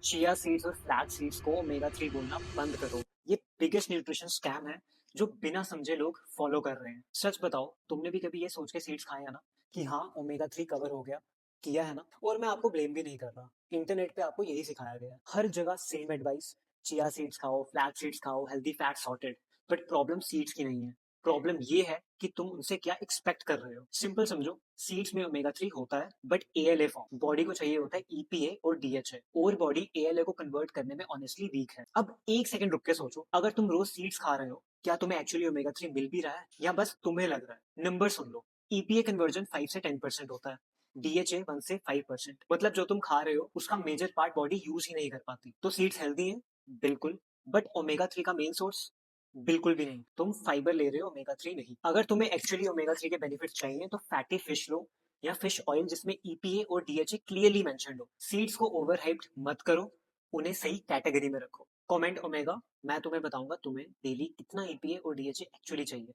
Chia seeds और flax seeds को omega 3 बोलना बंद करो। ये बिगेस्ट न्यूट्रिशन स्कैम है जो बिना समझे लोग फॉलो कर रहे हैं। सच बताओ, तुमने भी कभी ये सोच के सीड्स खाए हैं ना कि हाँ ओमेगा 3 कवर हो गया, किया है ना? और मैं आपको ब्लेम भी नहीं कर रहा। इंटरनेट पे आपको यही सिखाया गया है, हर जगह सेम एडवाइस। चिया सीड्स खाओ, फ्लैक्स सीड्स खाओ, healthy fat sorted. But problem seeds की नहीं है। प्रॉब्लम ये है कि तुम उनसे क्या एक्सपेक्ट कर रहे हो। सिंपल समझो, सीड्स में ओमेगा 3 होता है बट एएलए फॉर्म। बॉडी को चाहिए होता है ईपीए और डीएचए, और बॉडी एएलए को कन्वर्ट करने में ऑनेस्टली वीक है। अब एक सेकंड रुक के सोचो, अगर तुम रोज सीड्स खा रहे हो, क्या तुम्हें एक्चुअली ओमेगा 3 मिल भी रहा है या बस तुम्हें लग रहा है? नंबर सुन लो, ईपीए कन्वर्जन 5 से 10% होता है, डीएचए 1 से 5%। मतलब जो तुम खा रहे हो उसका मेजर पार्ट बॉडी यूज ही नहीं कर पाती। तो सीड्स हेल्दी है बिल्कुल, बट ओमेगा 3 का मेन सोर्स बिल्कुल भी नहीं। तुम फाइबर ले रहे हो, ओमेगा 3 नहीं। अगर तुम्हें एक्चुअली ओमेगा 3 के बेनिफिट्स चाहिए तो फैटी फिश लो या फिश ऑयल जिसमें ईपीए और डीएचए क्लियरली मेंशन्ड हो। सीड्स को ओवर हाइप्ड मत करो, उन्हें सही कैटेगरी में रखो। कमेंट ओमेगा, मैं तुम्हें बताऊंगा तुम्हें डेली कितना ईपीए और डीएचए एक्चुअली चाहिए।